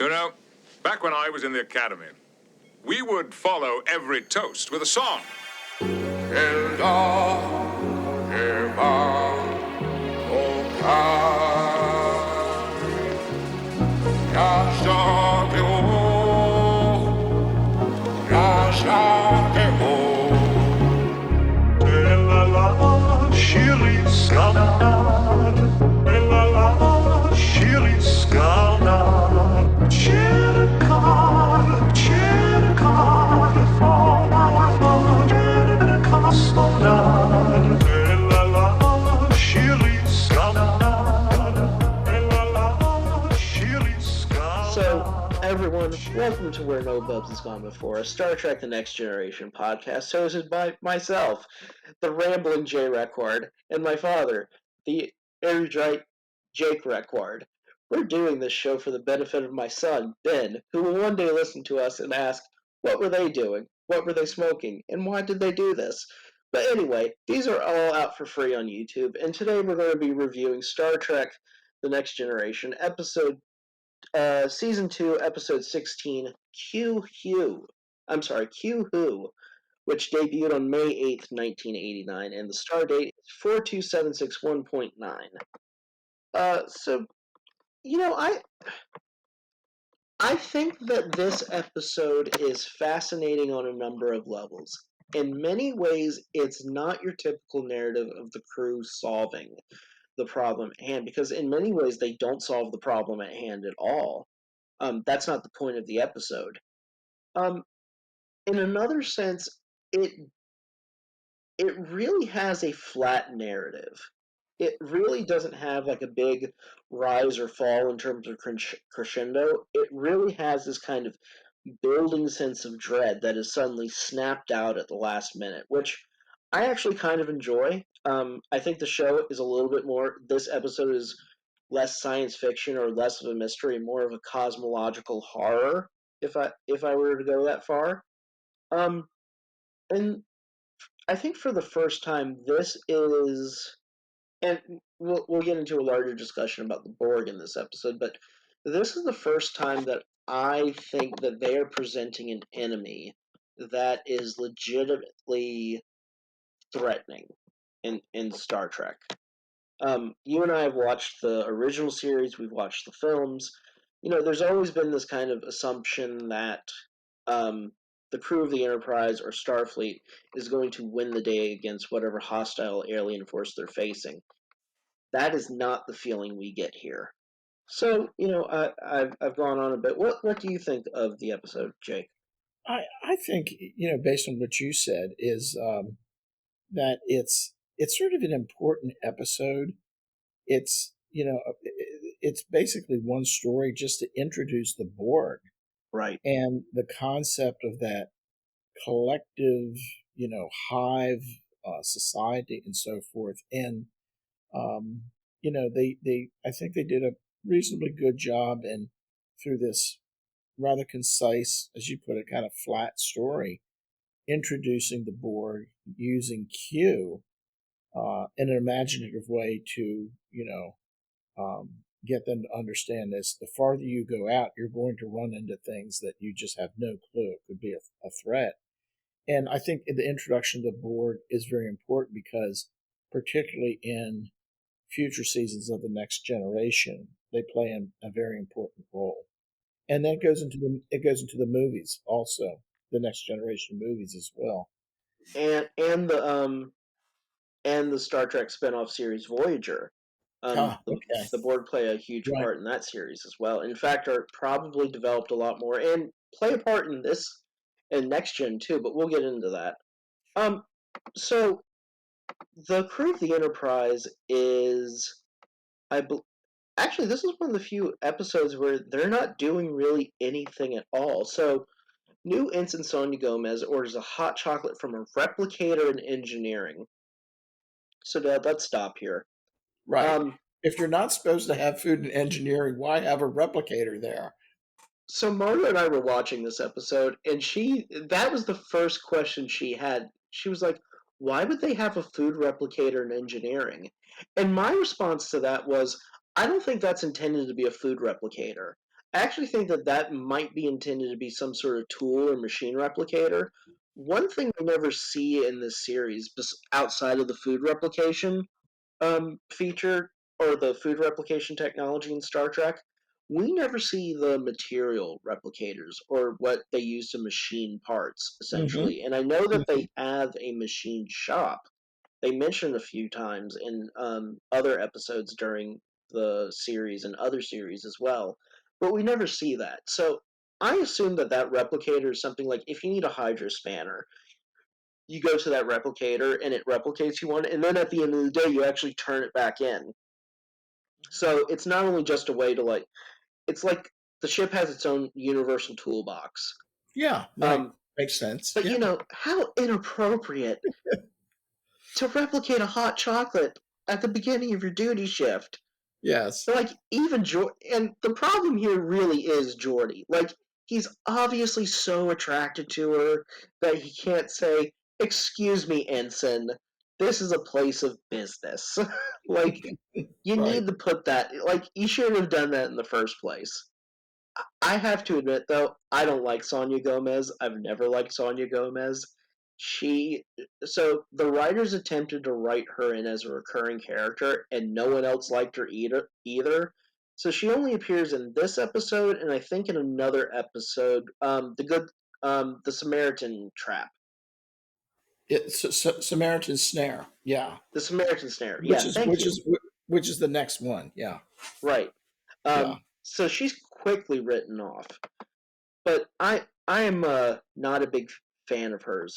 You know, back when I was in the academy, we would follow every toast with a song. So, everyone, welcome to Where No BUBS Has Gone Before, a Star Trek The Next Generation podcast hosted by myself, the rambling Jay Requard, and my father, the erudite Jake Requard. We're doing this show for the benefit of my son, Ben, who will one day listen to us and ask, what were they doing? What were they smoking? And why did they do this? But anyway, these are all out for free on YouTube, and today we're going to be reviewing Star Trek The Next Generation, Season 2, Episode 16, Q Who, which debuted on May 8th, 1989, and the star date is 42761.9. I think that this episode is fascinating on a number of levels. In many ways, it's not your typical narrative of the crew solving the problem at hand, because in many ways they don't solve the problem at hand at all. That's not the point of the episode. In another sense, it really has a flat narrative. It really doesn't have like a big rise or fall in terms of crescendo. It really has this kind of building sense of dread that is suddenly snapped out at the last minute, which I actually kind of enjoy. I think the show is a little bit more. This episode is less science fiction or less of a mystery, more of a cosmological horror. If I were to go that far, and I think for the first time, this is, and we'll get into a larger discussion about the Borg in this episode, but this is the first time that I think that they are presenting an enemy that is legitimately threatening in Star Trek. You and I have watched the original series, we've watched the films. There's always been this kind of assumption that the crew of the Enterprise or Starfleet is going to win the day against whatever hostile alien force they're facing. That is not the feeling we get here. So, I've gone on a bit. What do you think of the episode, Jake? I think, based on what you said, is that it's sort of an important episode. It's it's basically one story just to introduce the Borg, right? And the concept of that collective, hive society and so forth. And they I think they did a reasonably good job, and through this rather concise, as you put it, kind of flat story, introducing the Borg using Q in an imaginative way to, get them to understand this. The farther you go out, you're going to run into things that you just have no clue. It could be a threat. And I think the introduction of the Borg is very important because, particularly in future seasons of the Next Generation, they play a very important role. And then it goes into the movies also, the Next Generation movies as well. And the Star Trek spinoff series Voyager. The Borg play a huge part in that series as well. In fact, are probably developed a lot more and play a part in this and Next Gen too. But we'll get into that. So the crew of the Enterprise is, actually, this is one of the few episodes where they're not doing really anything at all. So, new Ensign Sonia Gomez orders a hot chocolate from a replicator in engineering. So, Dad, let's stop here. Right. If you're not supposed to have food in engineering, why have a replicator there? So Marta and I were watching this episode, and that was the first question she had. She was like, why would they have a food replicator in engineering? And my response to that was, I don't think that's intended to be a food replicator. actually think that that might be intended to be some sort of tool or machine replicator. One thing we never see in this series, outside of the food replication feature or the food replication technology in Star Trek, we never see the material replicators or what they use to machine parts, Mm-hmm. essentially. And I know that Mm-hmm. they have a machine shop. They mentioned a few times in other episodes during the series and other series as well, but we never see that. So I assume that that replicator is something like if you need a hydro spanner, you go to that replicator and it replicates you one, and then at the end of the day, you actually turn it back in. So it's not only just a way to like, it's like the ship has its own universal toolbox. Yeah, right. Um, Makes sense. but Yeah. you know, how inappropriate to replicate a hot chocolate at the beginning of your duty shift. Yes. Like even and the problem here really is Geordi. Like he's obviously so attracted to her that he can't say, "Excuse me, ensign. This is a place of business." Like you Right. need to put that. Like you shouldn't have done that in the first place. I have to admit, though, I don't like Sonia Gomez. I've never liked Sonia Gomez. She, so the writers attempted to write her in as a recurring character, and no one else liked her either. So she only appears in this episode, and I think in another episode, the Samaritan Trap, It's Samaritan Snare. Yeah. the Samaritan Snare. Which Yeah, is thank which you. is which is the next one. Yeah. Right. Yeah. So she's quickly written off. But I am not a big fan of hers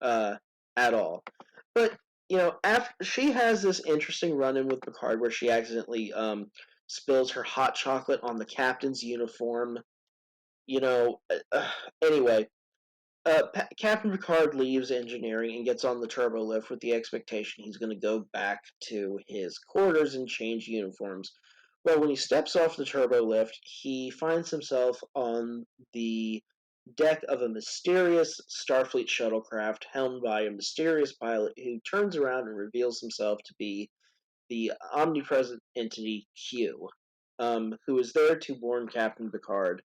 uh, at all. But you know, after she has this interesting run-in with Picard where she accidentally spills her hot chocolate on the captain's uniform. You know, anyway, Captain Picard leaves engineering and gets on the turbo lift with the expectation he's going to go back to his quarters and change uniforms. Well, when he steps off the turbo lift, he finds himself on the deck of a mysterious Starfleet shuttlecraft helmed by a mysterious pilot who turns around and reveals himself to be the omnipresent entity Q, who is there to warn Captain Picard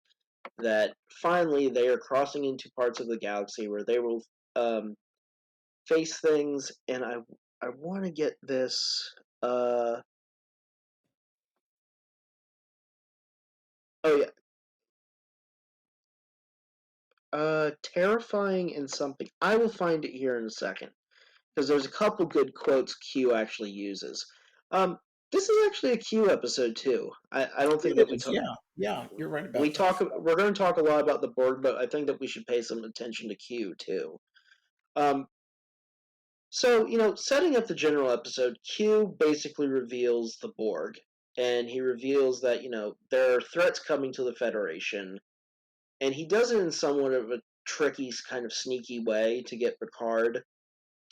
that finally they are crossing into parts of the galaxy where they will um, face things. And I want to get this. Uh, oh yeah, terrifying and something. I will find it here in a second because there's a couple good quotes Q actually uses. Um, this is actually a Q episode too. I don't think It that we is. talk. Yeah. Yeah. You're right We about that. talk. We're going to talk a lot about the Borg, but I think that we should pay some attention to Q too. Um, So, you know, setting up the general episode, Q basically reveals the Borg, and he reveals that, you know, there are threats coming to the Federation, and he does it in somewhat of a tricky, kind of sneaky way to get Picard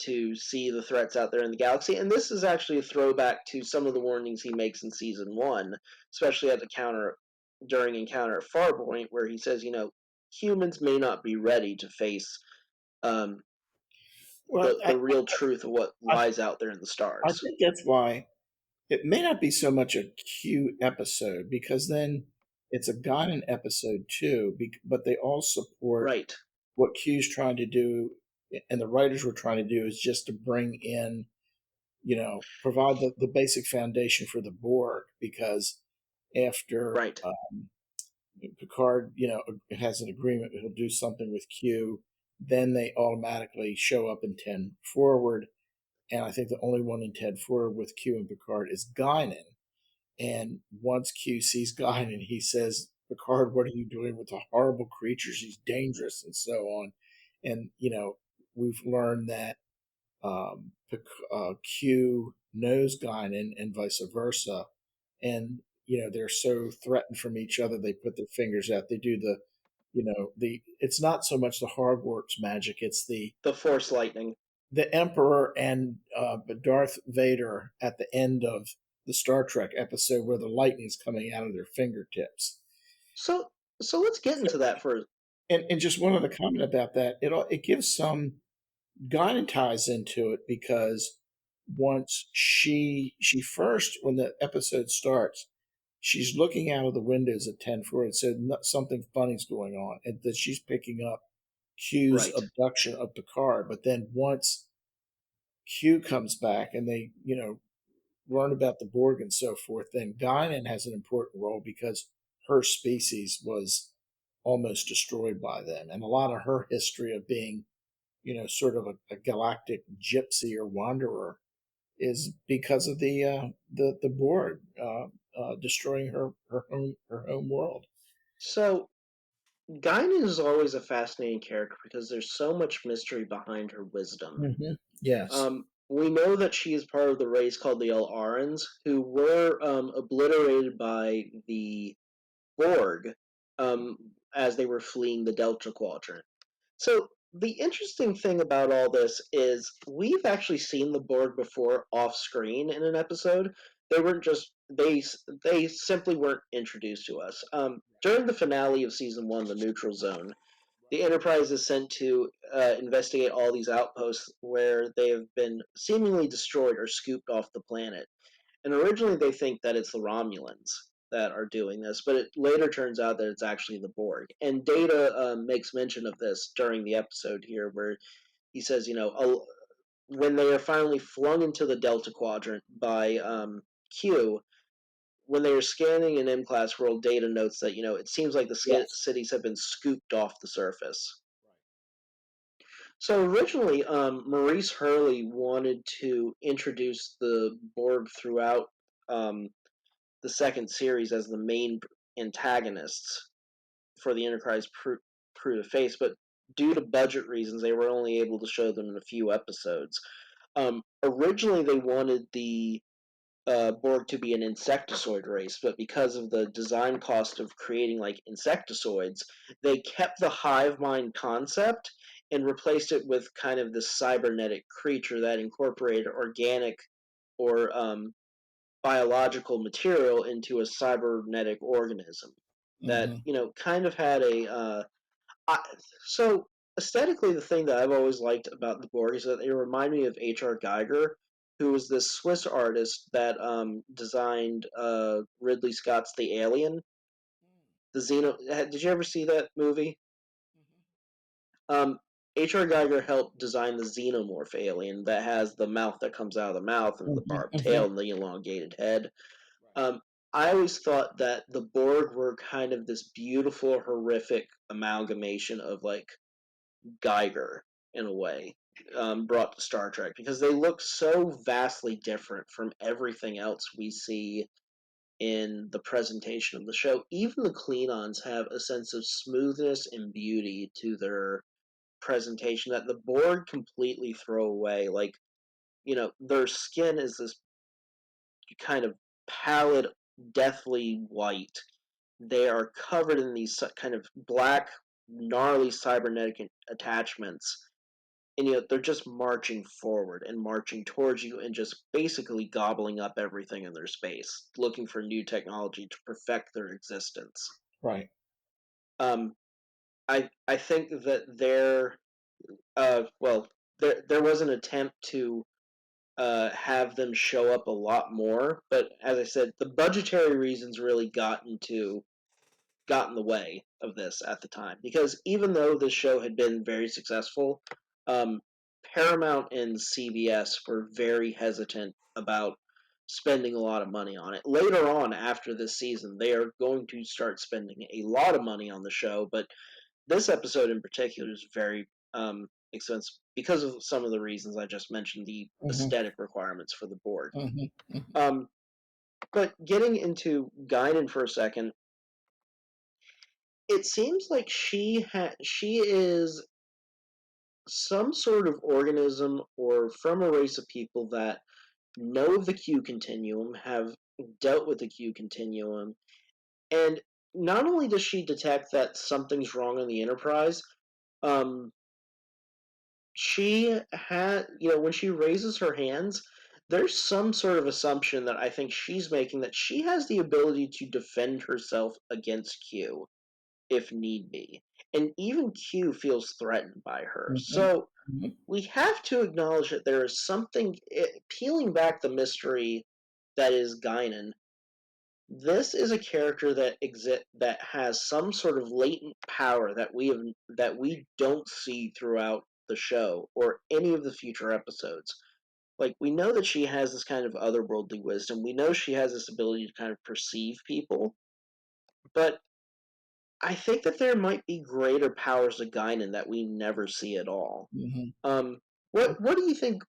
to see the threats out there in the galaxy. And this is actually a throwback to some of the warnings he makes in season one, especially at the during Encounter at Farpoint, where he says, you know, humans may not be ready to face um, Well, the real truth of what I lies out there in the I stars. think that's why it may not be so much a Q episode because then it's a Guinan episode too. But they all support Right, what Q's trying to do, and the writers were trying to do is just to bring in, provide the basic foundation for the Borg because after right. Picard, has an agreement he'll do something with Q, then they automatically show up in 10 forward. And I think the only one in 10 forward with Q and Picard is Guinan. And once Q sees Guinan, he says, Picard, what are you doing with the horrible creatures? He's dangerous, and so on. And, we've learned that Q knows Guinan and vice versa. And, they're so threatened from each other, they put their fingers out. They do it's not so much the Hogwarts magic, it's The Force lightning. the Emperor and Darth Vader at the end of the Star Trek episode where the lightning's coming out of their fingertips. So, so let's get into that for. And just one other comment about that, it gives some Guinan ties into it because once she first when the episode starts, she's looking out of the windows at 10-4 and said something funny's going on, and that she's picking up Q's Right. abduction of Picard. But then once Q comes back and they, learn about the Borg and so forth, then Guinan has an important role because her species was almost destroyed by them. And a lot of her history of being, sort of a galactic gypsy or wanderer is because of the Borg destroying her home world. So Guinan is always a fascinating character because there's so much mystery behind her wisdom. Mm-hmm. Yes. We know that she is part of the race called the El-Arans, who were obliterated by the Borg as they were fleeing the Delta Quadrant. So the interesting thing about all this is we've actually seen the Borg before off screen in an episode. They weren't just they simply weren't introduced to us. During the finale of season 1, the Neutral Zone, the Enterprise is sent to investigate all these outposts where they have been seemingly destroyed or scooped off the planet. And originally they think that it's the Romulans that are doing this, but it later turns out that it's actually the Borg. And Data makes mention of this during the episode here, where he says, when they are finally flung into the Delta Quadrant by Q, when they are scanning an M-class world, Data notes that, it seems like the Yes. cities have been scooped off the surface. So originally, Maurice Hurley wanted to introduce the Borg throughout the second series as the main antagonists for the Enterprise crew to face, but due to budget reasons, they were only able to show them in a few episodes. Originally, they wanted the Borg to be an insectoid race, but because of the design cost of creating like insectoids, they kept the hive mind concept and replaced it with kind of this cybernetic creature that incorporated organic or biological material into a cybernetic organism that Mm-hmm. kind of had a so aesthetically, the thing that I've always liked about the Borg is that they remind me of H.R. Geiger, who was this Swiss artist that designed Ridley Scott's The Alien. The Xeno. Did you ever see that movie? Um, H.R. Geiger helped design the xenomorph alien that has the mouth that comes out of the mouth and the Mm-hmm. barbed Mm-hmm. tail and the elongated head. Um, I always thought that the Borg were kind of this beautiful, horrific amalgamation of like Geiger in a way, brought to Star Trek because they look so vastly different from everything else we see in the presentation of the show. Even the Klingons have a sense of smoothness and beauty to their presentation that the Borg completely throw away. Like, their skin is this kind of pallid, deathly white. They are covered in these kind of black, gnarly cybernetic attachments. And they're just marching forward and marching towards you and just basically gobbling up everything in their space, looking for new technology to perfect their existence. Right. Um, I think that there was an attempt to have them show up a lot more, but as I said, the budgetary reasons really got in the way of this at the time, because even though this show had been very successful, um, Paramount and CBS were very hesitant about spending a lot of money on it. Later on, after this season, they are going to start spending a lot of money on the show, but this episode in particular is very expensive because of some of the reasons I just mentioned, the Mm-hmm. aesthetic requirements for the board. Mm-hmm. Mm-hmm. Um, but getting into Guinan for a second, it seems like she is some sort of organism or from a race of people that know the Q continuum, have dealt with the Q continuum, and not only does she detect that something's wrong on the Enterprise, um, she had, when she raises her hands, there's some sort of assumption that I think she's making that she has the ability to defend herself against Q if need be. And even Q feels threatened by her. Mm-hmm. So Mm-hmm. we have to acknowledge that there is something, peeling back the mystery that is Guinan. this is a character that has some sort of latent power that we don't see throughout the show or any of the future episodes. Like, we know that she has this kind of otherworldly wisdom. We know she has this ability to kind of perceive people, but I think that there might be greater powers to Guinan that we never see at all. Mm-hmm. What do you think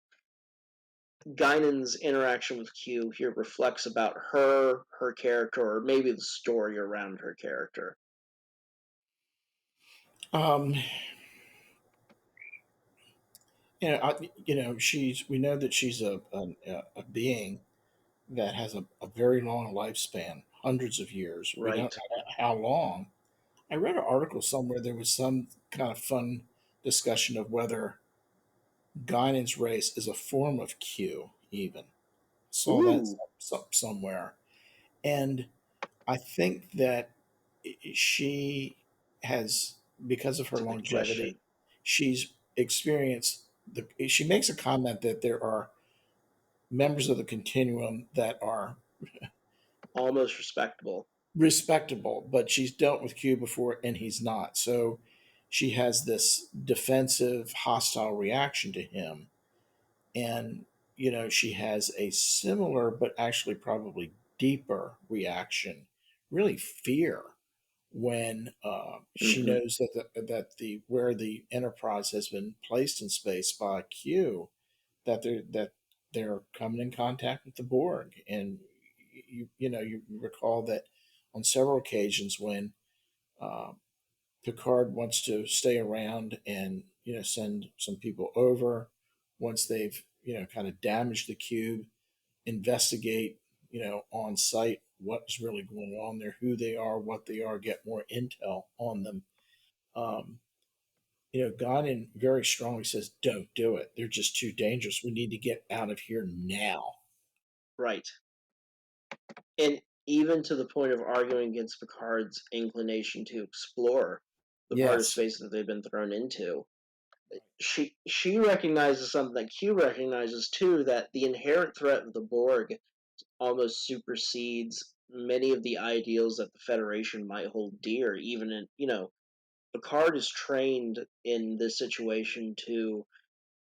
Guinan's interaction with Q here reflects about her character, or maybe the story around her character? Um, we know that she's a being that has a very long lifespan, hundreds of years. We don't Right. know how long. I read an article somewhere. There was some kind of fun discussion of whether Guinan's race is a form of Q. Even saw that Ooh, somewhere, and I think that she has, because of her it's a good question. longevity, she's experienced the. She makes a comment that there are members of the continuum that are Almost respectable. respectable, but she's dealt with Q before and he's not. So she has this defensive, hostile reaction to him. And, she has a similar, but actually probably deeper reaction, really fear, when she Hmm. knows that the where the Enterprise has been placed in space by Q, that they're coming in contact with the Borg. And you recall that on several occasions when uh, Picard wants to stay around and send some people over once they've kind of damaged the cube, investigate on site what's really going on there, who they are, what they are, get more intel on them. Um, Godin very strongly says, "Don't do it. They're just too dangerous. We need to get out of here now." Right. And even to the point of arguing against Picard's inclination to explore the part of Yes. space that they've been thrown into. She recognizes something that Q recognizes too, that the inherent threat of the Borg almost supersedes many of the ideals that the Federation might hold dear. Even in, Picard is trained in this situation to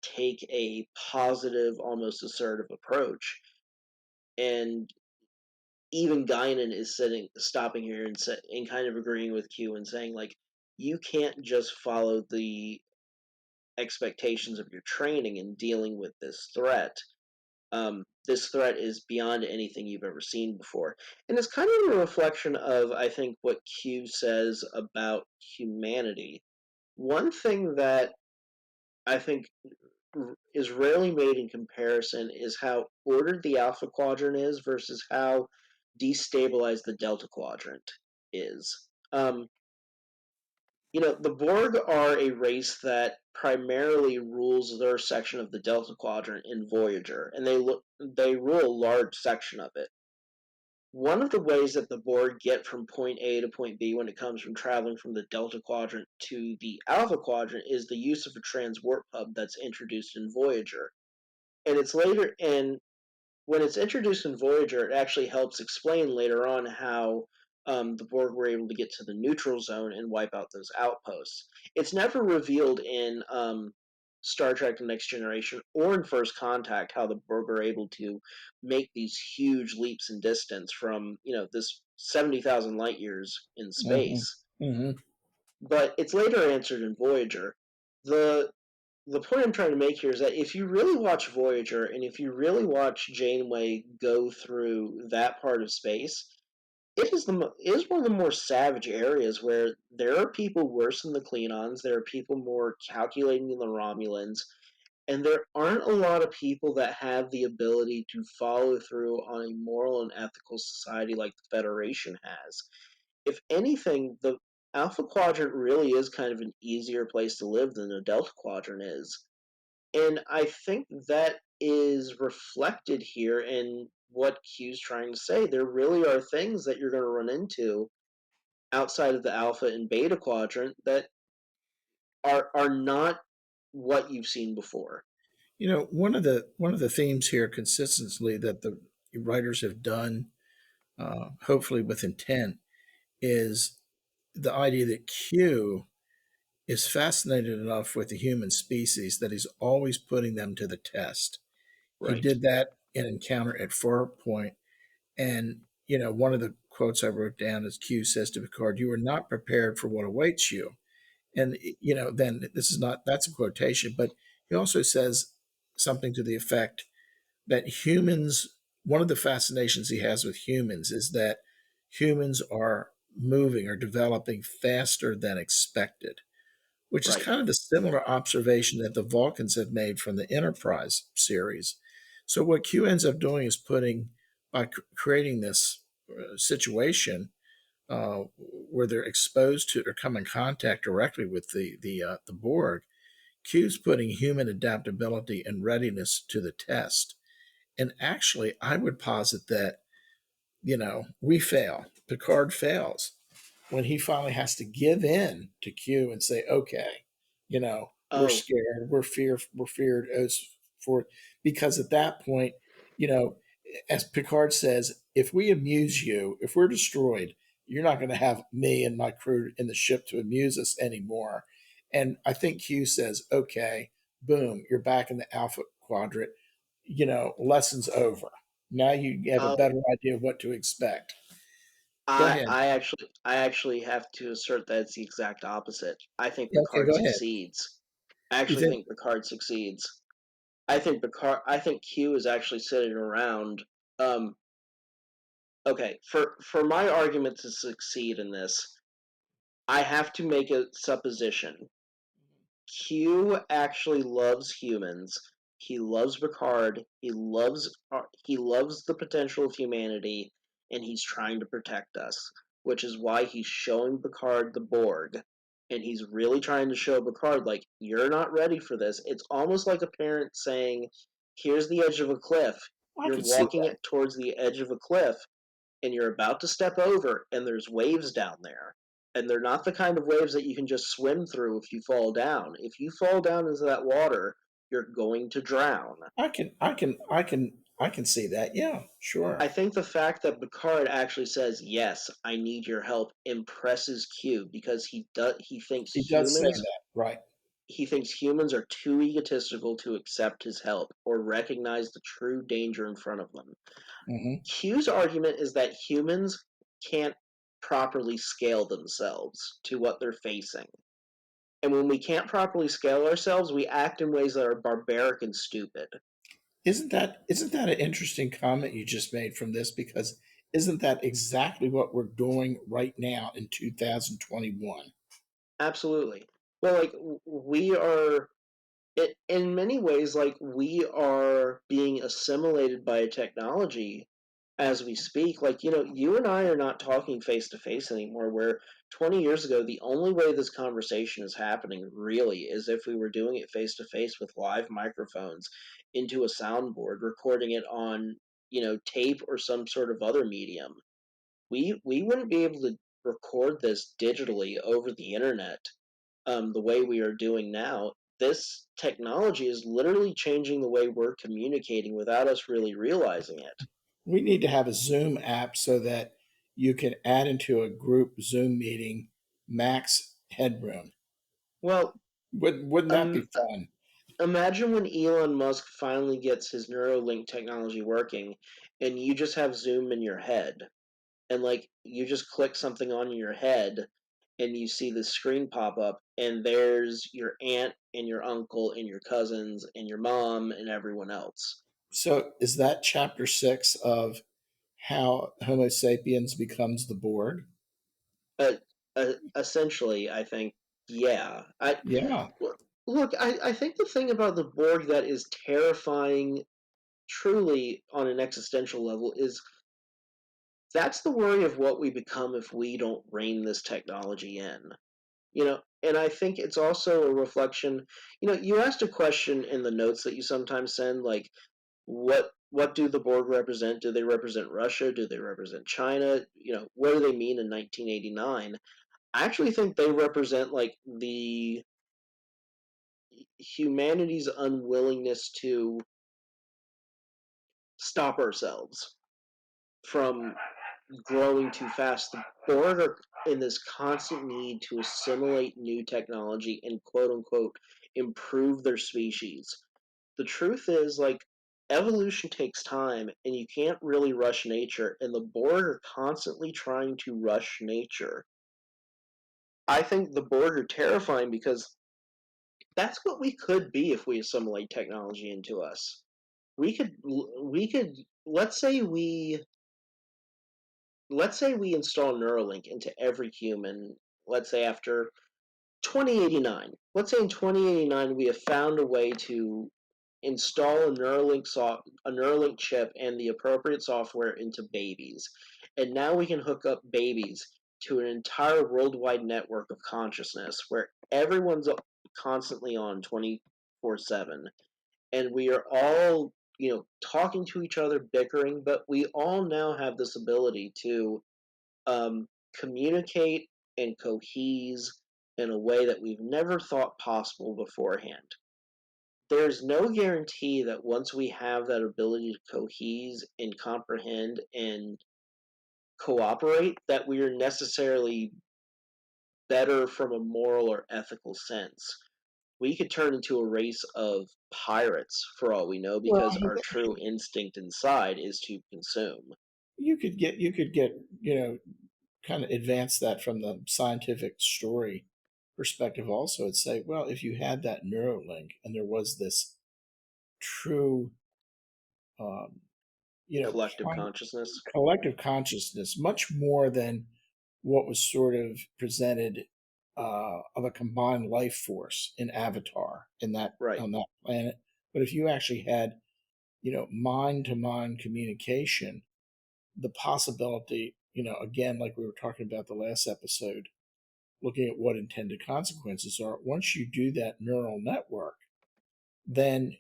take a positive, almost assertive approach, and even Guinan is stopping here and kind of agreeing with Q and saying, like, you can't just follow the expectations of your training in dealing with this threat. This threat is beyond anything you've ever seen before. And it's kind of a reflection of, I think, what Q says about humanity. One thing that I think is rarely made in comparison is how ordered the Alpha Quadrant is versus how destabilized the Delta Quadrant is. The Borg are a race that primarily rules their section of the Delta Quadrant in Voyager, and they rule a large section of it. One of the ways that the Borg get from point A to point B when it comes from traveling from the Delta Quadrant to the Alpha Quadrant is the use of a transwarp hub that's introduced in Voyager. And when it's introduced in Voyager, it actually helps explain later on how the Borg were able to get to the neutral zone and wipe out those outposts. It's never revealed in Star Trek: The Next Generation or in First Contact how the Borg are able to make these huge leaps in distance from this 70,000 light years in Hmm. space. Hmm. But it's later answered in Voyager. The the point I'm trying to make here is that if you really watch Voyager and if you really watch Janeway go through that part of space, it is one of the more savage areas where there are people worse than the Klingons, there are people more calculating than the Romulans, and there aren't a lot of people that have the ability to follow through on a moral and ethical society like the Federation has. If anything, the Alpha Quadrant really is kind of an easier place to live than the Delta Quadrant is. And I think that is reflected here in what Q's trying to say. There really are things that you're going to run into outside of the Alpha and Beta Quadrant that are not what you've seen before. One of the themes here consistently that the writers have done hopefully with intent, is the idea that Q is fascinated enough with the human species that he's always putting them to the test. He Right. did that in Encounter at Farpoint. And, one of the quotes I wrote down is Q says to Picard, "You are not prepared for what awaits you." And, then that's a quotation, but he also says something to the effect that humans, one of the fascinations he has with humans is that humans are moving or developing faster than expected, which is Right. kind of the similar observation that the Vulcans have made from the Enterprise series. So what Q ends up doing is by creating this situation where they're exposed to or come in contact directly with the Borg. Q's putting human adaptability and readiness to the test. And actually, I would posit that we fail. Picard fails when he finally has to give in to Q and say, "Okay, we're Oh, scared, we're feared as for," because at that point, you know, as Picard says, if we amuse you, if we're destroyed, you're not going to have me and my crew in the ship to amuse us anymore. And I think Q says, "Okay, boom, you're back in the Alpha Quadrant. Lessons over. Now you have a oh, better idea of what to expect." Go I ahead. I actually I actually have to assert that it's the exact opposite. I think Yeah, okay, Picard go ahead. succeeds. I You actually think? think Picard succeeds. I think Q is actually sitting around. Um, okay, for my argument to succeed in this, I have to make a supposition. Q actually loves humans. He loves Picard. He loves the potential of humanity, and he's trying to protect us. Which is why he's showing Picard the Borg, and he's really trying to show Picard like you're not ready for this. It's almost like a parent saying, "Here's the edge of a cliff. I You're could see walking that. it towards the edge of a cliff, and you're about to step over, and there's waves down there. And they're not the kind of waves that you can just swim through if you fall down. If you fall down into that water, you're going to drown." I can see that. Yeah, I sure. think the fact that Picard actually says, "Yes, I need your help," impresses Q because He does say that, right? he thinks humans are too egotistical to accept his help or recognize the true danger in front of them. Hmm. Q's argument is that humans can't properly scale themselves to what they're facing. And when we can't properly scale ourselves, we act in ways that are barbaric and stupid. Isn't that an interesting comment you just made from this? Because isn't that exactly what we're doing right now in 2021? Absolutely. Well, like we are in many ways, like we are being assimilated by a technology as we speak. Like, you and I are not talking face to face anymore, where 20 years ago, the only way this conversation is happening really is if we were doing it face to face with live microphones into a soundboard, recording it on, tape or some sort of other medium. We wouldn't be able to record this digitally over the internet the way we are doing now. This technology is literally changing the way we're communicating without us really realizing it. We need to have a Zoom app so that you can add into a group Zoom meeting max headroom. Well, Wouldn't that be um, fun? imagine when Elon Musk finally gets his Neuralink technology working, and you just have Zoom in your head, and like you just click something on your head, and you see the screen pop up, and there's your aunt and your uncle and your cousins and your mom and everyone else. So is that chapter 6 of how Homo sapiens becomes the Borg? But essentially, I think, yeah. Yeah. Look. I think the thing about the Borg that is terrifying, truly on an existential level, is that's the worry of what we become if we don't rein this technology in. And I think it's also a reflection. You asked a question in the notes that you sometimes send, like, what do the Borg represent? Do they represent Russia? Do they represent China? What do they mean in 1989? I actually think they represent like the humanity's unwillingness to stop ourselves from growing too fast. The Borg are in this constant need to assimilate new technology and quote unquote improve their species. The truth is, like, evolution takes time and you can't really rush nature, and the Borg are constantly trying to rush nature. I think the Borg are terrifying because that's what we could be if we assimilate technology into us. We could let's say we install Neuralink into every human, let's say after 2089. Let's say in 2089 we have found a way to install a Neuralink chip and the appropriate software into babies. And now we can hook up babies to an entire worldwide network of consciousness where everyone's constantly on 24/7, and we are all, talking to each other, bickering, but we all now have this ability to um, communicate and cohese in a way that we've never thought possible beforehand. There's no guarantee that once we have that ability to cohese and comprehend and cooperate, that we are necessarily better from a moral or ethical sense. We could turn into a race of pirates for all we know Well, because our true instinct inside is to consume. you could get kind of advance that from the scientific story perspective also and say, well, if you had that Neuralink and there was this true, um, you know, Collective kind consciousness. collective consciousness, much more than what was sort of presented of a combined life force in Avatar in that Right. on that planet. But if you actually had, mind to mind communication, the possibility, again, like we were talking about the last episode, looking at what intended consequences are. Once you do that neural network, then,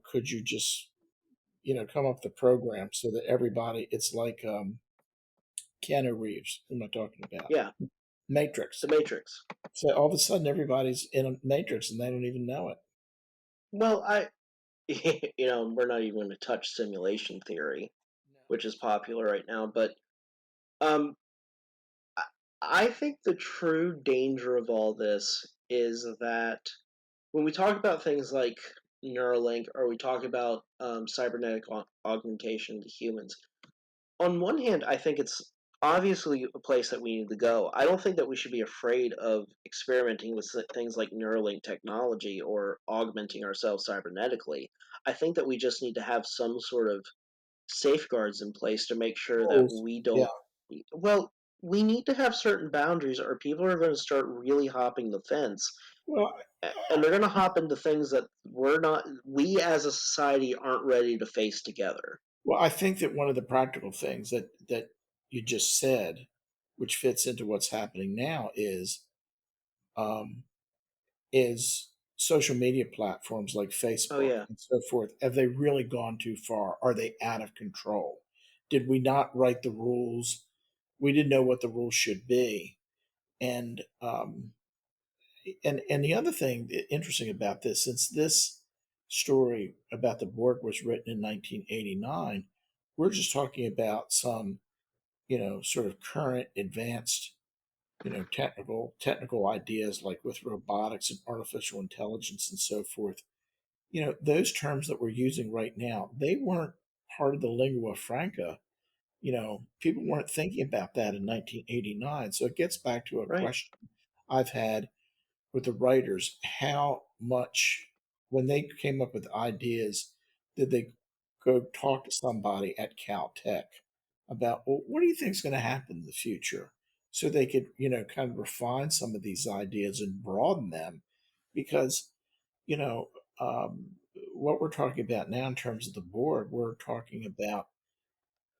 could you just, come up with a program so that everybody, it's like Keanu Reeves, who am I talking about? Yeah, Matrix. the Matrix. So all of a sudden everybody's in a matrix and they don't even know it. Well, we're not even going to touch simulation theory, which is popular right now, but um, I think the true danger of all this is that when we talk about things like Neuralink or we talk about cybernetic augmentation to humans, on one hand, I think it's obviously a place that we need to go. I don't think that we should be afraid of experimenting with things like Neuralink technology or augmenting ourselves cybernetically. I think that we just need to have some sort of safeguards in place to make sure that Rules. we Yeah. don't. Well, we need to have certain boundaries, or people are going to start really hopping the fence, Well, and they're going to hop into things that we as a society aren't ready to face together. I think that one of the practical things that you just said, which fits into what's happening now, um, is social media platforms like Oh Facebook yeah, and so forth. Have they really gone too far? Are they out of control? Did we not write the rules? We didn't know what the rules should be, and the other thing interesting about this, since this story about the Borg was written in 1989, we're just talking about some, sort of current advanced, technical ideas like with robotics and artificial intelligence and so forth. Those terms that we're using right now, they weren't part of the lingua franca. People weren't thinking about that in 1989. So it gets back to a right. question I've had with the writers: how much, when they came up with ideas, did they go talk to somebody at Caltech about, well, what do you think is going to happen in the future, so they could, kind of refine some of these ideas and broaden them? Because, you know um, what we're talking about now in terms of the board, we're talking about,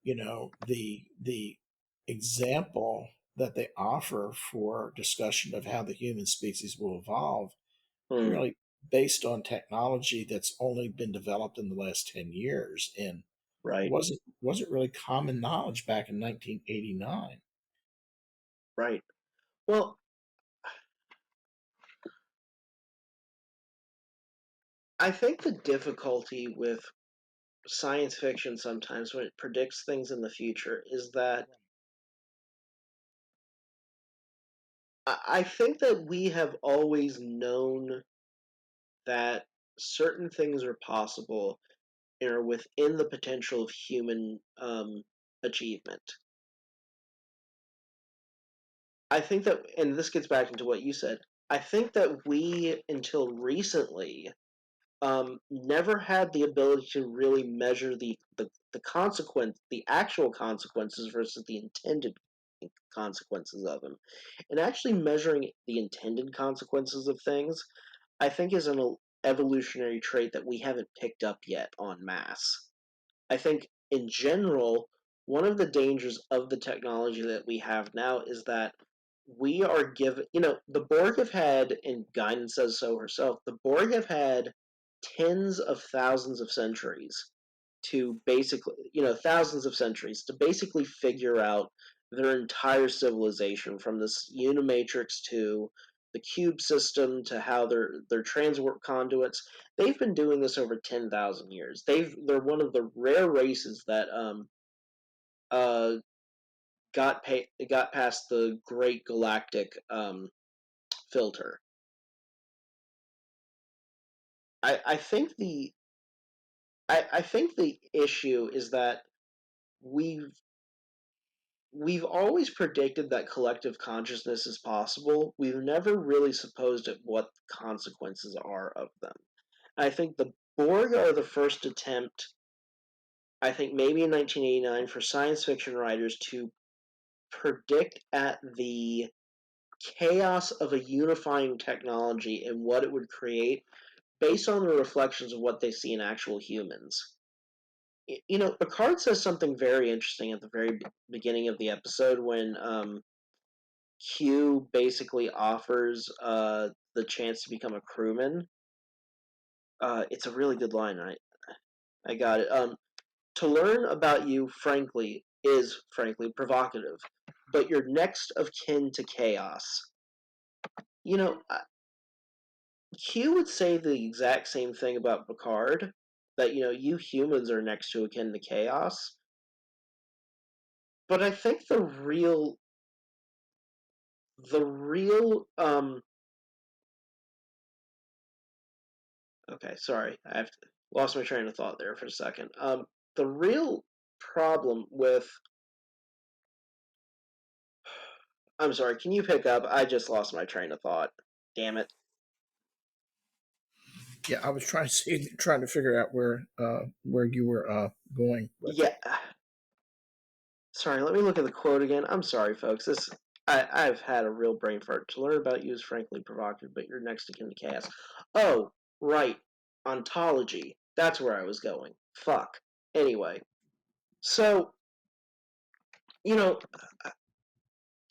the example that they offer for discussion of how the human species will evolve, Hmm, really based on technology that's only been developed in the last 10 years and right, wasn't really common knowledge back in 1989. right. Well, I think the difficulty with science fiction sometimes when it predicts things in the future is that I think that we have always known that certain things are possible and are within the potential of human achievement. I think that, and this gets back into what you said, I think that we, until recently, never had the ability to really measure the consequence, the actual consequences versus the intended consequences of them. And actually measuring the intended consequences of things, I think, is an evolutionary trait that we haven't picked up yet en masse. I think, in general, one of the dangers of the technology that we have now is that we are given, the Borg have had, and Guinan says so herself, the Borg have had tens of thousands of centuries to basically, thousands of centuries to basically figure out their entire civilization, from this Unimatrix to the cube system to how their transwarp conduits. They've been doing this over 10,000 years. They're one of the rare races that uh got past the great galactic filter. I think I think the issue is that we've we've always predicted that collective consciousness is possible. We've never really supposed at what the consequences are of them. I think the Borg are the first attempt, I think maybe in 1989, for science fiction writers to predict at the chaos of a unifying technology and what it would create based on the reflections of what they see in actual humans. Picard says something very interesting at the very beginning of the episode when Q basically offers the chance to become a crewman. It's a really good line. I got it. To learn about you, frankly, is frankly provocative, but you're next of kin to chaos. You know, Q would say the exact same thing about Picard, that you humans are next to akin to chaos. But I think the real okay, sorry, lost my train of thought there for a second. The real problem with, I'm sorry, can you pick up? I just lost my train of thought. Damn it. Yeah, I was trying to figure out where you were going with it. Yeah. Sorry, let me look at the quote again. I'm sorry, folks. I've had a real brain fart. To learn about you is frankly provocative, but you're next to kin to chaos. Oh, right. Ontology. That's where I was going. Fuck. Anyway, so, you know,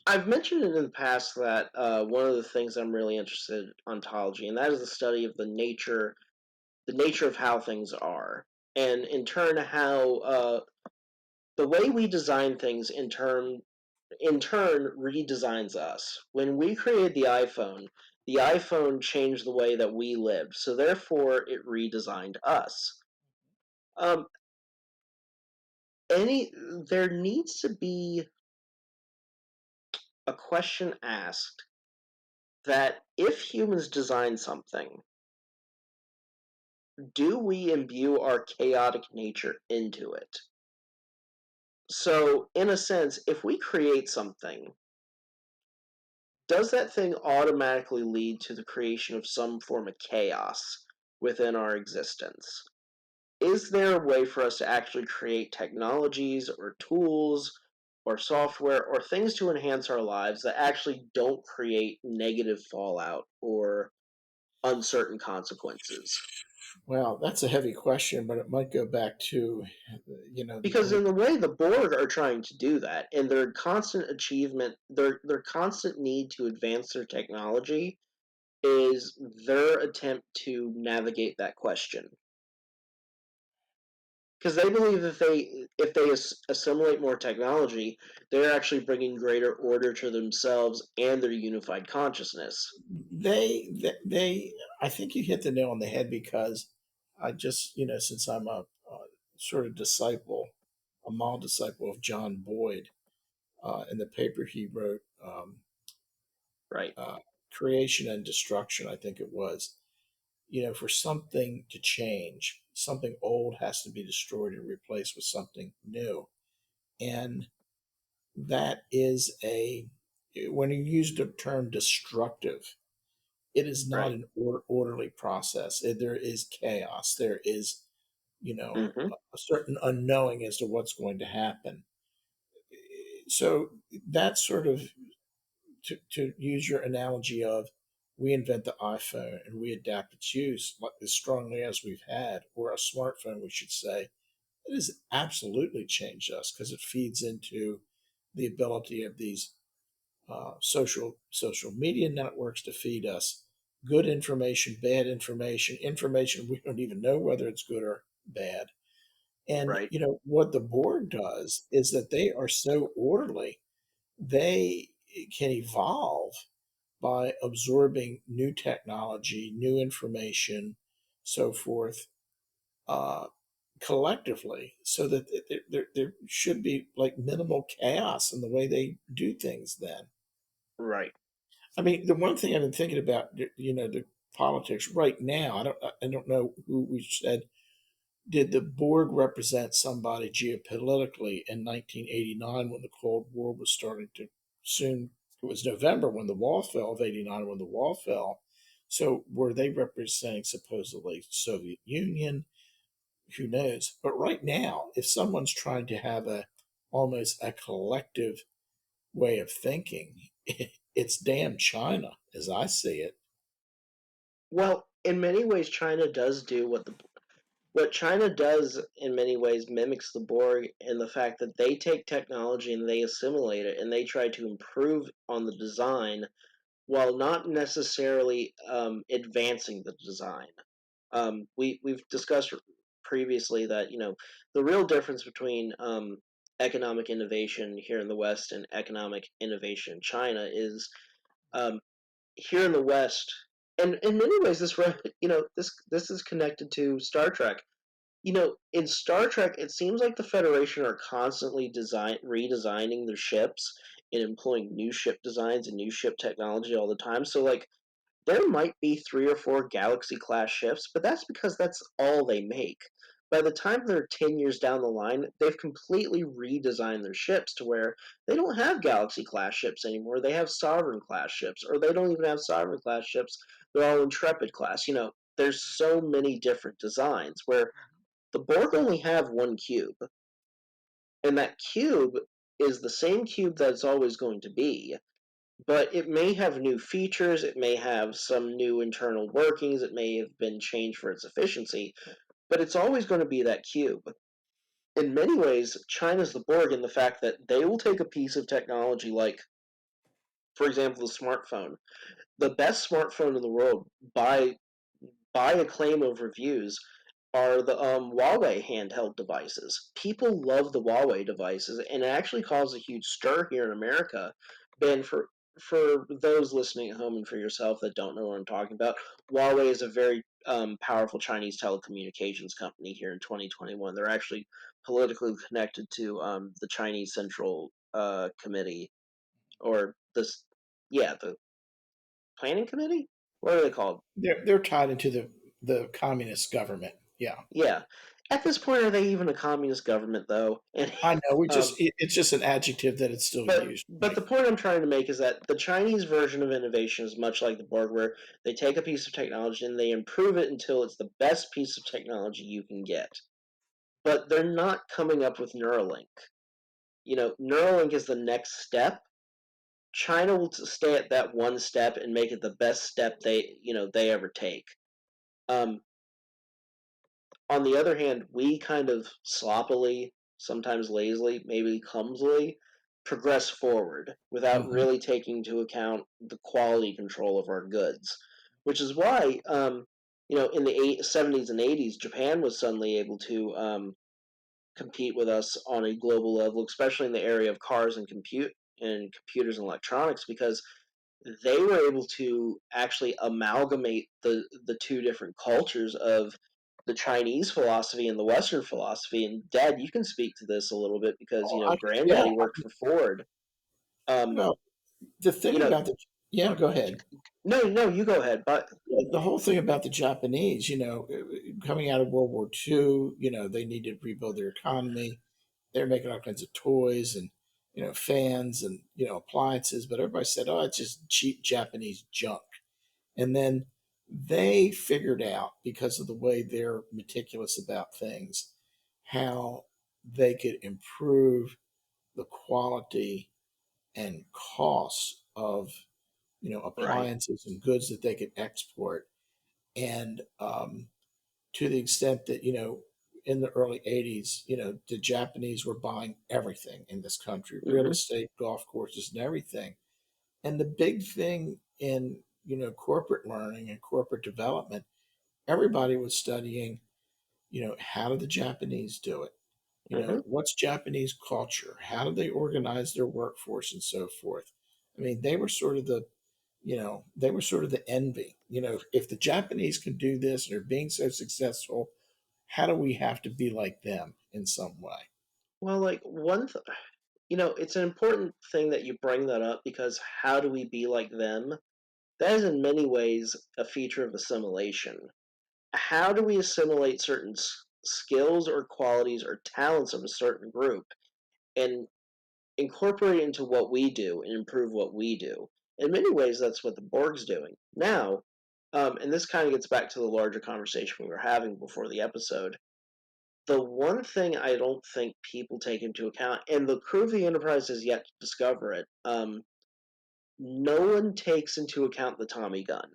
I've mentioned it in the past that one of the things I'm really interested in ontology, and that is the study of the nature of how things are, and in turn how the way we design things in turn redesigns us. When we created the iPhone changed the way that we lived, so therefore it redesigned us. Um, there needs to be a question asked that if humans design something, do we imbue our chaotic nature into it? So, in a sense, if we create something, does that thing automatically lead to the creation of some form of chaos within our existence? Is there a way for us to actually create technologies or tools or software or things to enhance our lives that actually don't create negative fallout or uncertain consequences? Well, that's a heavy question, but it might go back to, the Because old. in the way the Borg are trying to do that, and their constant achievement, their constant need to advance their technology is their attempt to navigate that question. Because they believe if they assimilate more technology, they're actually bringing greater order to themselves and their unified consciousness. They I think you hit the nail on the head because I just, since I'm a sort of disciple, a mild disciple of John Boyd, in the paper he wrote, Right. creation and destruction, I think it was. For something to change, something old has to be destroyed and replaced with something new. And that is when you use the term destructive, it is not Right. an orderly process. There is chaos. There is, Hmm. a certain unknowing as to what's going to happen. So that's sort of, to use your analogy of, we invent the iPhone and we adapt its use as strongly as we've had, or a smartphone, we should say, it has absolutely changed us because it feeds into the ability of these social media networks to feed us good information, bad information, information we don't even know whether it's good or bad. And Right. what the Borg does is that they are so orderly, they can evolve by absorbing new technology, new information, so forth, uh, collectively, so that there should be like minimal chaos in the way they do things then. Right. I mean, the one thing I've been thinking about, the politics right now, I don't know who we said, did the Borg represent somebody geopolitically in 1989 when the Cold War was starting to soon? It was November when the wall fell of '89 when the wall fell. So were they representing supposedly Soviet Union? Who knows? But right now, if someone's trying to have almost a collective way of thinking, it's damn China, as I see it. Well, in many ways, China does do what China does in many ways mimics the Borg in the fact that they take technology and they assimilate it and they try to improve on the design while not necessarily advancing the design. We've discussed previously that the real difference between economic innovation here in the West and economic innovation in China is um, here in the West, and in many ways this is connected to Star Trek. In Star Trek, it seems like the Federation are constantly redesigning their ships and employing new ship designs and new ship technology all the time. So, like, there might be 3 or 4 Galaxy class ships, but that's because that's all they make. By the time they're 10 years down the line, they've completely redesigned their ships to where they don't have Galaxy class ships anymore. They have Sovereign class ships, or they don't even have Sovereign class ships. They're all Intrepid class. There's so many different designs where the Borg only have one cube, and that cube is the same cube that it's always going to be, but it may have new features, it may have some new internal workings, it may have been changed for its efficiency, but it's always going to be that cube. In many ways, China's the Borg in the fact that they will take a piece of technology like, for example, the smartphone. The best smartphone in the world by acclaim of reviews are the Huawei handheld devices. People love the Huawei devices, and it actually caused a huge stir here in America. Ben, for those listening at home and for yourself that don't know what I'm talking about, Huawei is a very powerful Chinese telecommunications company here in 2021. They're actually politically connected to the Chinese Central Committee, or this, yeah, the Planning Committee. What are they called? They're tied into the communist government. Yeah, Yeah. At this point, are they even a communist government, though? And I know. um, It's just an adjective that it's still but used. but Right. the point I'm trying to make is that the Chinese version of innovation is much like the Borg, where they take a piece of technology and they improve it until it's the best piece of technology you can get. But they're not coming up with Neuralink. Neuralink is the next step. China will stay at that one step and make it the best step they ever take. Um, On the other hand, we kind of sloppily, sometimes lazily, maybe clumsily, progress forward without Hmm. really taking into account the quality control of our goods. Which is why, in the 70s and 80s, Japan was suddenly able to compete with us on a global level, especially in the area of cars and computers and electronics, because they were able to actually amalgamate the two different cultures of the Chinese philosophy and the Western philosophy. And Dad, you can speak to this a little bit because Oh, yeah. Granddaddy worked for Ford. Um, Well, the thing you know, about Yeah, go ahead. No, you go ahead. But The whole thing about the Japanese, coming out of World War II, they needed to rebuild their economy. They're making all kinds of toys and fans and appliances, but everybody said, "Oh, it's just cheap Japanese junk." And then they figured out, because of the way they're meticulous about things, how they could improve the quality and costs of right. appliances and goods that they could export. And to the extent that in the early 80s, the Japanese were buying everything in this country, real Hmm. estate, golf courses, and everything. And the big thing in corporate learning and corporate development, everybody was studying, how do the Japanese do it? Hmm. What's Japanese culture? How do they organize their workforce and so forth? I mean, they were sort of the envy. If the Japanese can do this and are being so successful, how do we have to be like them in some way? Well, like it's an important thing that you bring that up because how do we be like them? That is in many ways a feature of assimilation. How do we assimilate certain skills or qualities or talents of a certain group and incorporate it into what we do and improve what we do? In many ways, that's what the Borg's doing. Now, and this kind of gets back to the larger conversation we were having before the episode. The one thing I don't think people take into account, and the crew of the Enterprise has yet to discover it, no one takes into account the Tommy gun.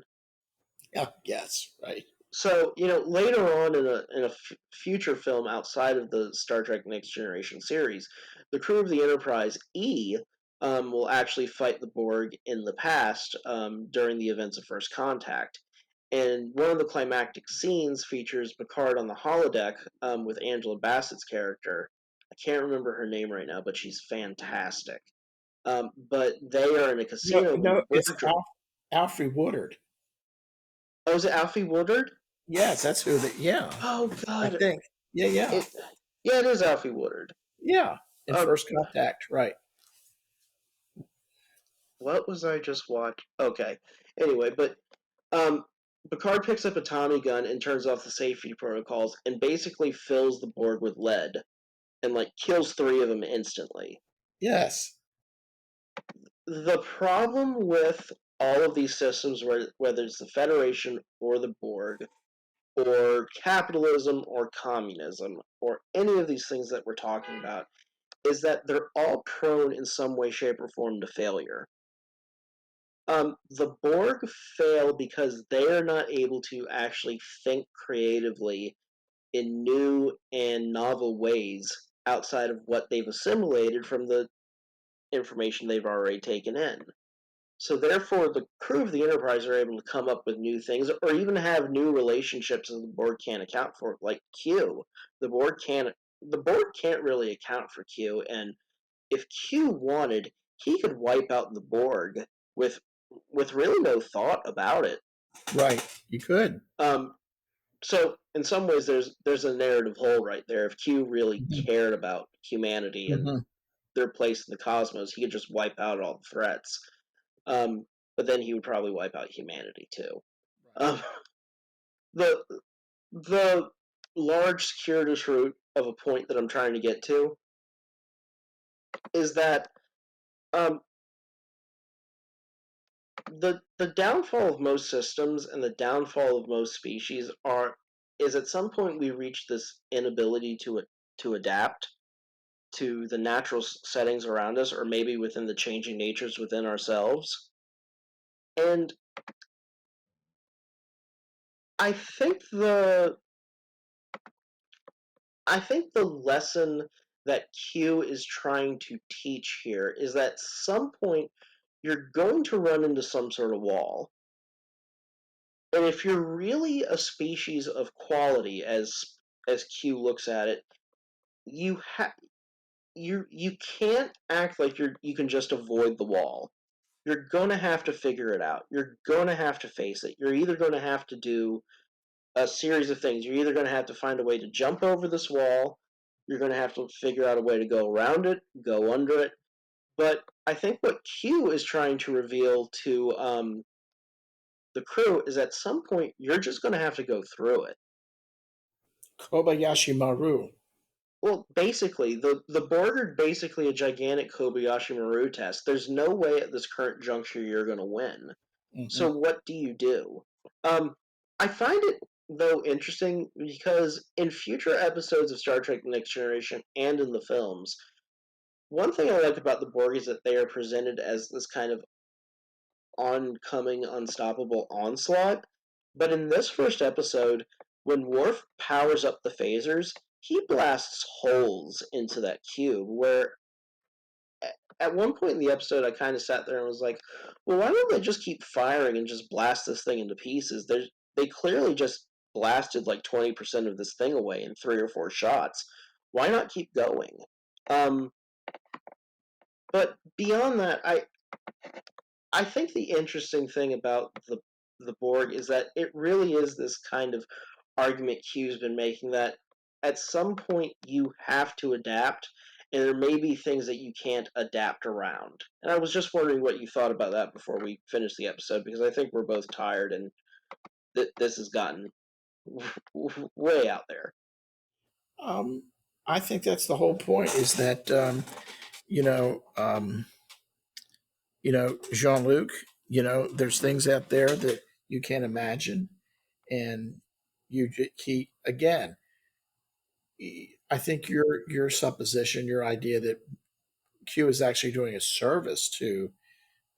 Yeah, yes, right. So, later on in a future film outside of the Star Trek Next Generation series, the crew of the Enterprise E will actually fight the Borg in the past during the events of First Contact. And one of the climactic scenes features Picard on the holodeck with Angela Bassett's character. I can't remember her name right now, but she's fantastic. But they are in a casino when the It's Borg. Alfre Woodard. Oh, is it Alfie Woodard? Yes, that's who. Yeah, Oh I God, think. Yeah, yeah, it. Yeah, it is Alfie Woodard. yeah. In Um, First Contact, right? what was I just watching? Okay. Anyway, but um, Picard picks up a Tommy gun and turns off the safety protocols and basically fills the Borg with lead and like kills three of them instantly. Yes. The problem with all of these systems, whether it's the Federation or the Borg, or capitalism or communism, or any of these things that we're talking about, is that they're all prone in some way, shape, or form to failure. The Borg fail because they are not able to actually think creatively in new and novel ways outside of what they've assimilated from the information they've already taken in. So therefore, the crew of the Enterprise are able to come up with new things, or even have new relationships that the Borg can't account for, like Q. The Borg can't. The Borg can't really account for Q, and if Q wanted, he could wipe out the Borg with with really no thought about it. Right. You could. Um, so in some ways, there's a narrative hole right there. If Q really Hmm. cared about humanity and Hmm. their place in the cosmos, he could just wipe out all the threats. Um, but then he would probably wipe out humanity too. Um, the the large circuitous root of a point that I'm trying to get to is that um, the downfall of most systems and the downfall of most species is at some point we reach this inability to adapt to the natural settings around us, or maybe within the changing natures within ourselves. And I think the I think the lesson that Q is trying to teach here is that at some point you're going to run into some sort of wall. And if you're really a species of quality, as Q looks at it, you you can't act like you can just avoid the wall. You're gonna have to figure it out. You're gonna have to face it. You're either gonna have to do a series of things. You're either gonna have to find a way to jump over this wall. You're gonna have to figure out a way to go around it, go under it, But I think what Q is trying to reveal to the crew is at some point you're just going to have to go through it. Kobayashi Maru. Well, basically, the Borg are basically a gigantic Kobayashi Maru test. There's no way at this current juncture you're going to win. Hmm. So what do you do? Um, I find it though interesting because in future episodes of Star Trek: The Next Generation and in the films, one thing I like about the Borg is that they are presented as this kind of oncoming, unstoppable onslaught. But in this first episode, when Worf powers up the phasers, he blasts holes into that cube. Where at one point in the episode, I kind of sat there and was like, well, why don't they just keep firing and just blast this thing into pieces? They clearly just blasted like 20% of this thing away in 3 or 4 shots. Why not keep going? Um, but beyond that, I think the interesting thing about the Borg is that it really is this kind of argument Q's been making that at some point you have to adapt, and there may be things that you can't adapt around. And I was just wondering what you thought about that before we finish the episode, because I think we're both tired and this has gotten way out there. Um, I think that's the whole point. Is that you know, Jean Luc. There's things out there that you can't imagine, and you keep again. I think your supposition, your idea that Q is actually doing a service to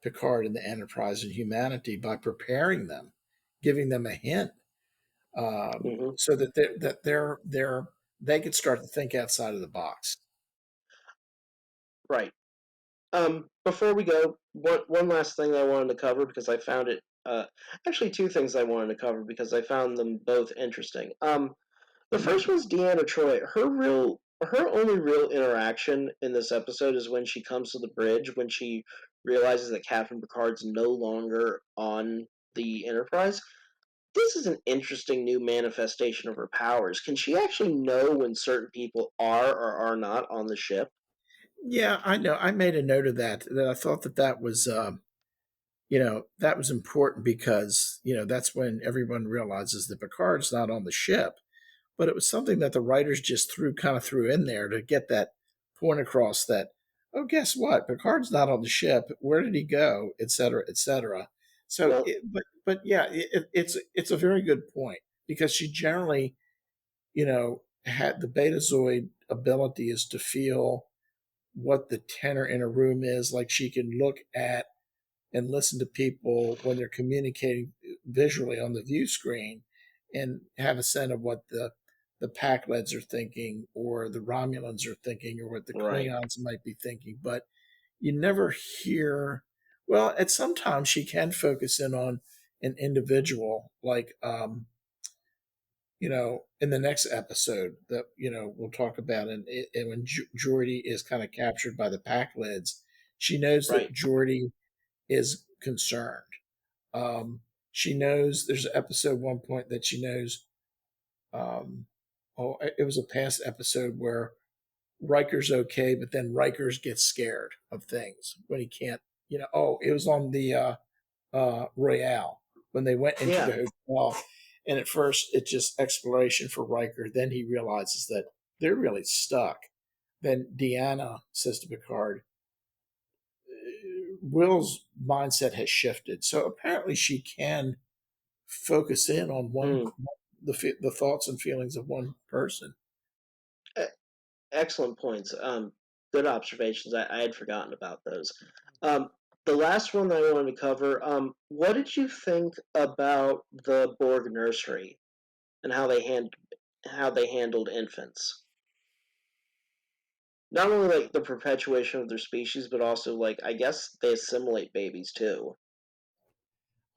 Picard and the Enterprise and humanity by preparing them, giving them a hint, Hmm. so that they could start to think outside of the box. Right. Before we go, one last thing I wanted to cover because I found it. Actually, two things I wanted to cover because I found them both interesting. The first one's Deanna Troy. Her only real interaction in this episode is when she comes to the bridge when she realizes that Captain Picard's no longer on the Enterprise. This is an interesting new manifestation of her powers. Can she actually know when certain people are or are not on the ship? Yeah, I know. I made a note of that. That I thought that was that was important because that's when everyone realizes that Picard's not on the ship. But it was something that the writers just threw in there to get that point across that, oh, guess what? Picard's not on the ship. Where did he go? Et cetera, et cetera. So, Well, but yeah, it's a very good point because she generally, had the Betazoid ability is to feel what the tenor in a room is. Like she can look at and listen to people when they're communicating visually on the view screen and have a sense of what the Pakleds are thinking or the Romulans are thinking or what the right. Klingons might be thinking. But you never hear, well, at sometimes she can focus in on an individual, like, in the next episode that, we'll talk about. And when Geordi is kind of captured by the Pakleds, she knows that Right. Geordi is concerned. She knows there's an episode one point that she knows. It was a past episode where Riker's okay, but then Riker's gets scared of things when he can't. It was on the Royale when they went into Yeah. the hotel, and at first it's just exploration for Riker. Then he realizes that they're really stuck. Then Deanna says to Picard, Will's mindset has shifted. So apparently she can focus in on Mm. the thoughts and feelings of one person. E- Excellent points. Good observations. I had forgotten about those. Um, the last one that I wanted to cover. What did you think about the Borg nursery and how they handled infants? Not only like the perpetuation of their species, but also like I guess they assimilate babies too.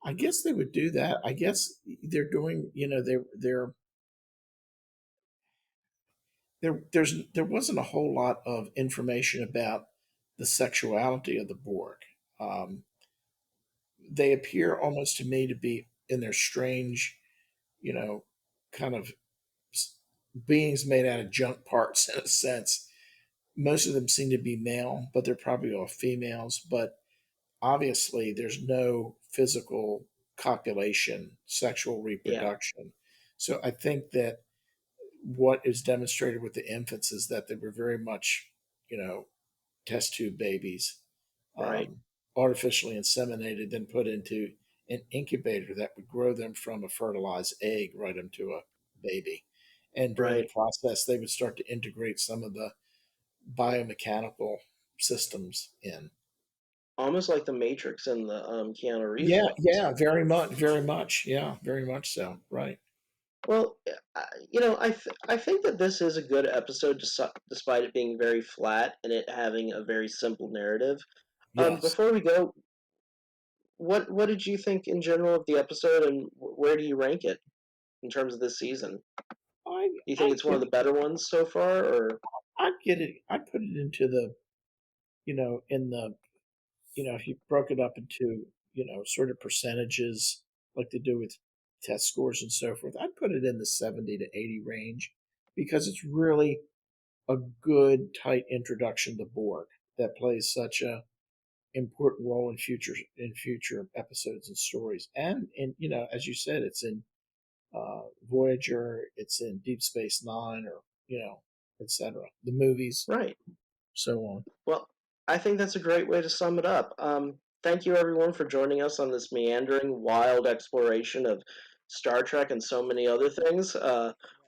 I guess they would do that. I guess they're doing, there wasn't a whole lot of information about the sexuality of the Borg. Um, they appear almost to me to be in their strange, you know, kind of beings made out of junk parts in a sense. most of them seem to be male, but they're probably all females. But obviously, there's no physical copulation, sexual Yeah, reproduction. So I think that what is demonstrated with the infants is that they were very much, you know, test tube babies, right, um, artificially inseminated, then put into an incubator that would grow them from a fertilized egg right into a baby. And during the right. process, they would start to integrate some of the biomechanical systems in. Almost like the Matrix in the Keanu Reeves Yeah, films. yeah, very much, very much. Yeah, very much so. Right. Well, I think that this is a good episode, despite it being very flat and it having a very simple narrative. Yes. Before we go, what did you think in general of the episode, and where do you rank it in terms of this season? I Do you think I it's one of get the better ones so far, or I get it. I put it into the, in the, if you broke it up into, sort of percentages like they do with test scores and so forth, I'd put it in the 70 to 80 range because it's really a good tight introduction to Borg that plays such a important role in future episodes and stories. And as you said, it's in Voyager, it's in Deep Space Nine, or etc. The movies, right? so on. Well, I think that's a great way to sum it up. Thank you, everyone, for joining us on this meandering, wild exploration of Star Trek and so many other things.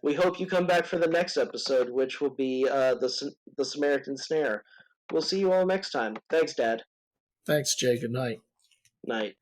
We hope you come back for the next episode, which will be the Samaritan Snare. We'll see you all next time. Thanks, Dad. Thanks, Jay. Good night. Night.